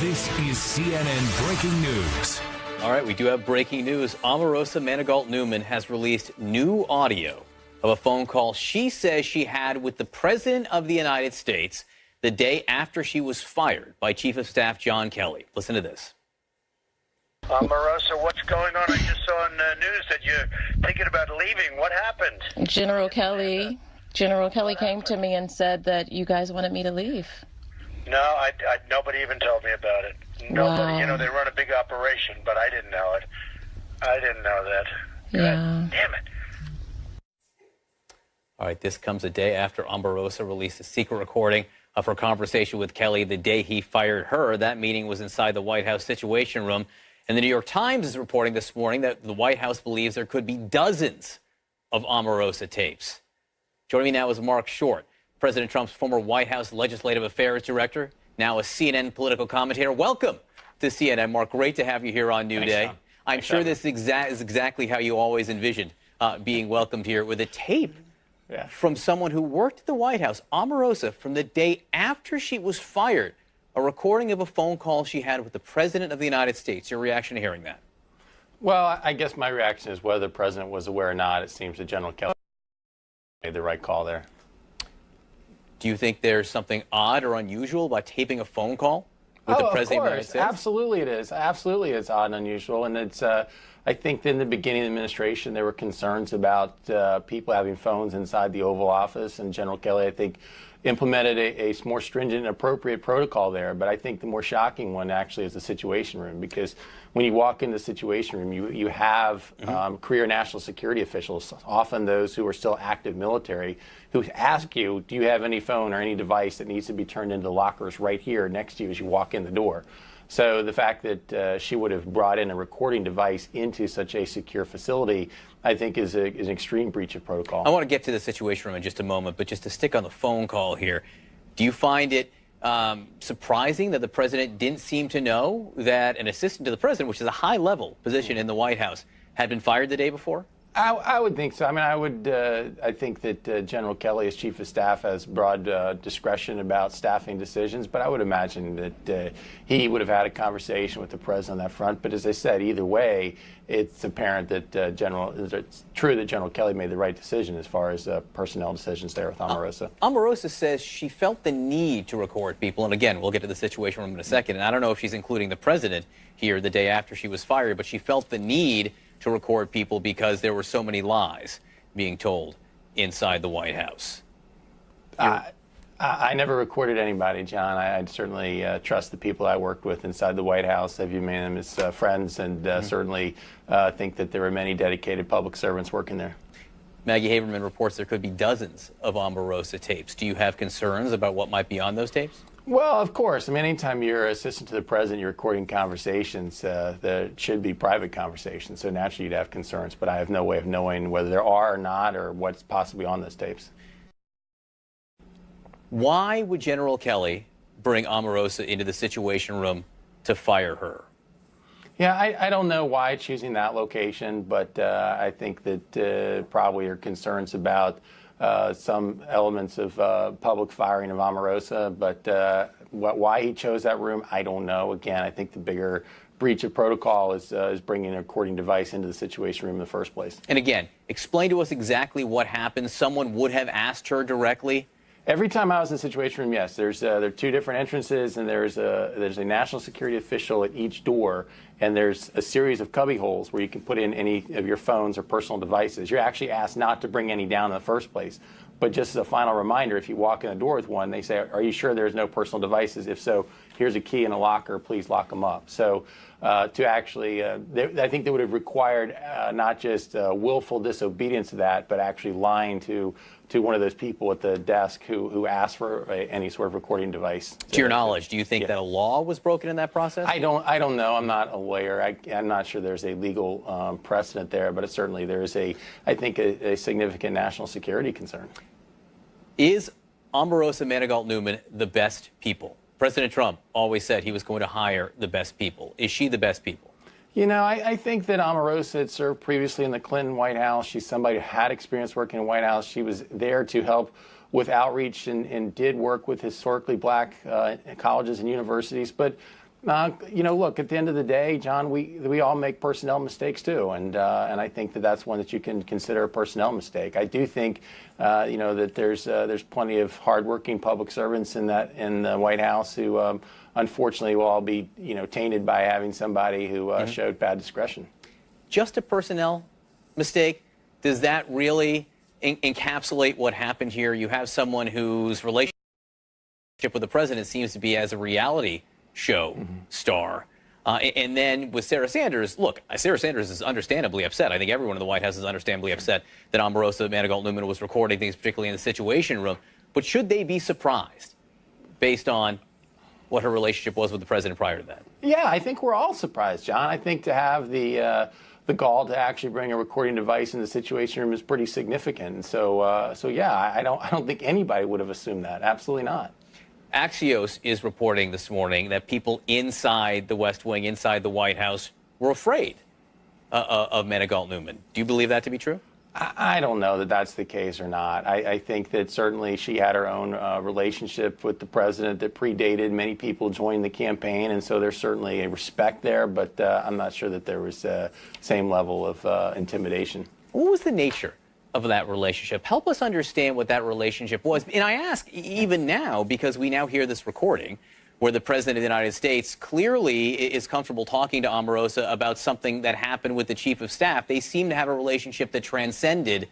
This is CNN Breaking News. All right, we do have breaking news. Omarosa Manigault-Newman has released new audio of a phone call she says she had with the President of the United States the day after she was fired by Chief of Staff John Kelly. Listen to this. Omarosa, what's going on? I just saw on the news that you're thinking about leaving. What happened? General Kelly came to me and said that you guys wanted me to leave. No, nobody even told me about it. Nobody. Wow. You know, they run a big operation, but I didn't know it. I didn't know that. Yeah. God damn it. All right, this comes a day after Omarosa released a secret recording of her conversation with Kelly the day he fired her. That meeting was inside the White House Situation Room. And the New York Times is reporting this morning that the White House believes there could be dozens of Omarosa tapes. Joining me now is Mark Short, President Trump's former White House Legislative Affairs Director, now a CNN political commentator. Welcome to CNN, Mark. Great to have you here on New Day. I'm sure this is exactly how you always envisioned being welcomed here, with a tape from someone who worked at the White House, Omarosa, from the day after she was fired. A recording of a phone call she had with the President of the United States. Your reaction to hearing that? Well, I guess my reaction is whether the President was aware or not. It seems that General Kelly made the right call there. Do you think there's something odd or unusual about taping a phone call with the President of the United States? Absolutely it is. Absolutely it's odd and unusual. And it's, I think in the beginning of the administration, there were concerns about people having phones inside the Oval Office. And General Kelly, I think, implemented a more stringent and appropriate protocol there. But I think the more shocking one actually is the Situation Room, because when you walk into the Situation Room, you have career national security officials, often those who are still active military, who ask you, do you have any phone or any device that needs to be turned into lockers right here next to you as you walk in the door? So the fact that she would have brought in a recording device into such a secure facility, I think, is an extreme breach of protocol. I want to get to the Situation Room in just a moment, but just to stick on the phone call here, do you find it surprising that the President didn't seem to know that an assistant to the President, which is a high-level position in the White House, had been fired the day before? I would think so. I mean, I think that General Kelly, as Chief of Staff, has broad discretion about staffing decisions, but I would imagine that he would have had a conversation with the President on that front. But as I said, either way, it's apparent that it's true that General Kelly made the right decision as far as personnel decisions there with Omarosa. Omarosa says she felt the need to record people, and again, we'll get to the Situation Room in a second, and I don't know if she's including the President here the day after she was fired, but she felt the need to record people because there were so many lies being told inside the White House. I never recorded anybody, John. I certainly trust the people I worked with inside the White House. I view them as friends, and certainly think that there were many dedicated public servants working there. Maggie Haberman reports there could be dozens of Omarosa tapes. Do you have concerns about what might be on those tapes? Well, of course. I mean, anytime you're assistant to the President, you're recording conversations that should be private conversations. So naturally, you'd have concerns. But I have no way of knowing whether there are or not, or what's possibly on those tapes. Why would General Kelly bring Omarosa into the Situation Room to fire her? Yeah, I don't know why choosing that location, but I think that probably are concerns about some elements of public firing of Omarosa, but why he chose that room, I don't know. Again, I think the bigger breach of protocol is bringing a recording device into the Situation Room in the first place. And again, explain to us exactly what happened. Someone would have asked her directly. Every time I was in the Situation Room, yes, there are two different entrances, and there's a national security official at each door, and there's a series of cubby holes where you can put in any of your phones or personal devices. You're actually asked not to bring any down in the first place. But just as a final reminder, if you walk in the door with one, they say, are you sure there's no personal devices? If so, here's a key and a locker, please lock them up. So to actually, I think they would have required not just willful disobedience to that, but actually lying to one of those people at the desk who asked for any sort of recording device. To your knowledge, do you think that a law was broken in that process? I don't know. I'm not a lawyer. I'm not sure there's a legal precedent there, but certainly there is I think a significant national security concern. Is Omarosa Manigault-Newman the best people? President Trump always said he was going to hire the best people. Is she the best people? You know, I think that Omarosa had served previously in the Clinton White House. She's somebody who had experience working in the White House. She was there to help with outreach and did work with historically black colleges and universities. But Look, at the end of the day, John, we all make personnel mistakes too, and I think that that's one that you can consider a personnel mistake. I do think, that there's plenty of hardworking public servants in the White House who, unfortunately, will all be tainted by having somebody who showed bad discretion. Just a personnel mistake? Does that really encapsulate what happened here? You have someone whose relationship with the president seems to be as a reality show star. And then with Sarah Sanders, look, Sarah Sanders is understandably upset. I think everyone in the White House is understandably upset that Omarosa Manigault-Newman was recording things, particularly in the Situation Room. But should they be surprised based on what her relationship was with the president prior to that? Yeah, I think we're all surprised, John. I think to have the gall to actually bring a recording device in the Situation Room is pretty significant. And so yeah, I don't think anybody would have assumed that. Absolutely not. Axios is reporting this morning that people inside the West Wing, inside the White House, were afraid of Manigault-Newman. Do you believe that to be true? I don't know that that's the case or not. I think that certainly she had her own relationship with the president that predated. Many people joined the campaign, and so there's certainly a respect there, but I'm not sure that there was the same level of intimidation. What was the nature of that relationship? Help us understand what that relationship was. And I ask even now, because we now hear this recording where the president of the United States clearly is comfortable talking to Omarosa about something that happened with the chief of staff. They seem to have a relationship that transcended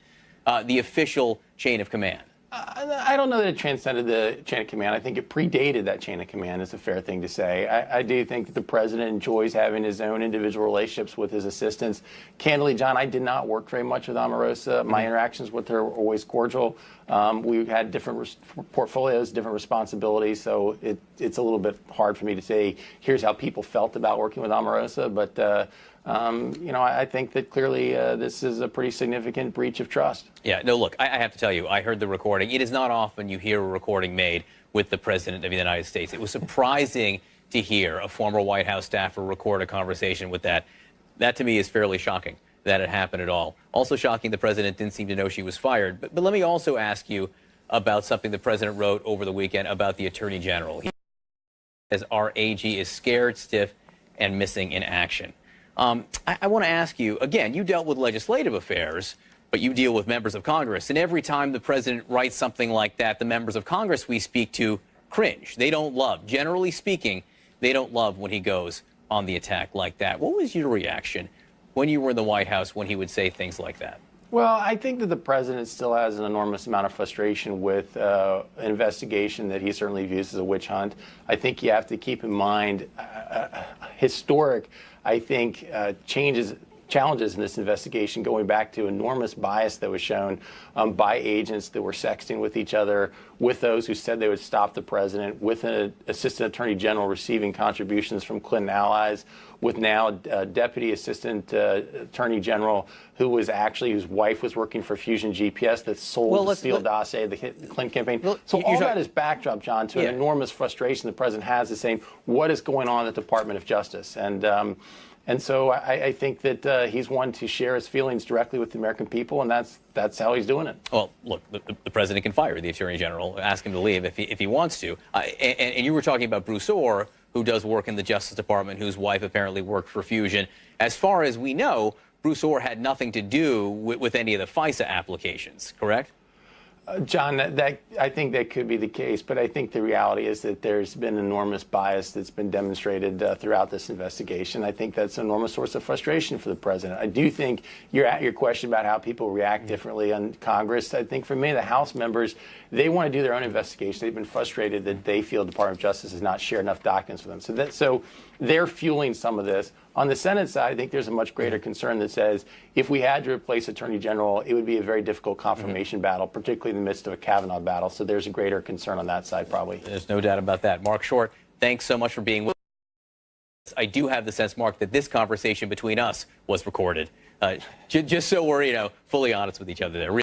the official chain of command. I don't know that it transcended the chain of command. I think it predated that chain of command, is a fair thing to say. I do think that the president enjoys having his own individual relationships with his assistants. Candidly, John, I did not work very much with Omarosa. My interactions with her were always cordial. We had different portfolios, different responsibilities, so it's a little bit hard for me to say, here's how people felt about working with Omarosa, but I think that clearly this is a pretty significant breach of trust. Yeah, no, look, I have to tell you, I heard the recording. It is not often you hear a recording made with the president of the United States. It was surprising to hear a former White House staffer record a conversation with that. That, to me, is fairly shocking that it happened at all. Also shocking the president didn't seem to know she was fired. But let me also ask you about something the president wrote over the weekend about the Attorney General. He says our AG is scared, stiff, and missing in action. I want to ask you, again, you dealt with legislative affairs, but you deal with members of Congress. And every time the president writes something like that, the members of Congress we speak to cringe. They don't love, generally speaking, they don't love when he goes on the attack like that. What was your reaction when you were in the White House when he would say things like that? Well, I think that the president still has an enormous amount of frustration with an investigation that he certainly views as a witch hunt. I think you have to keep in mind historic, I think, challenges in this investigation going back to enormous bias that was shown by agents that were sexting with each other, with those who said they would stop the president, with an assistant attorney general receiving contributions from Clinton allies, with now a deputy assistant attorney general whose wife was working for Fusion GPS that sold the sealed dossier of the Clinton campaign. So all that is backdrop, John, to an enormous frustration the president has is saying, what is going on at the Department of Justice? And so I think that he's one to share his feelings directly with the American people, and that's how he's doing it. Well, look, the president can fire the attorney general, ask him to leave if he wants to. And you were talking about Bruce Orr, who does work in the Justice Department, whose wife apparently worked for Fusion. As far as we know, Bruce Orr had nothing to do with any of the FISA applications, correct? John, I think that could be the case, but I think the reality is that there's been enormous bias that's been demonstrated throughout this investigation. I think that's an enormous source of frustration for the president. I do think your question about how people react differently on Congress. I think for me, the House members, they want to do their own investigation. They've been frustrated that they feel the Department of Justice has not shared enough documents with them. So they're fueling some of this. On the Senate side, I think there's a much greater concern that says if we had to replace Attorney General, it would be a very difficult confirmation battle, particularly in the midst of a Kavanaugh battle. So there's a greater concern on that side, probably. There's no doubt about that. Mark Short, thanks so much for being with us. I do have the sense, Mark, that this conversation between us was recorded. Just so we're, fully honest with each other there.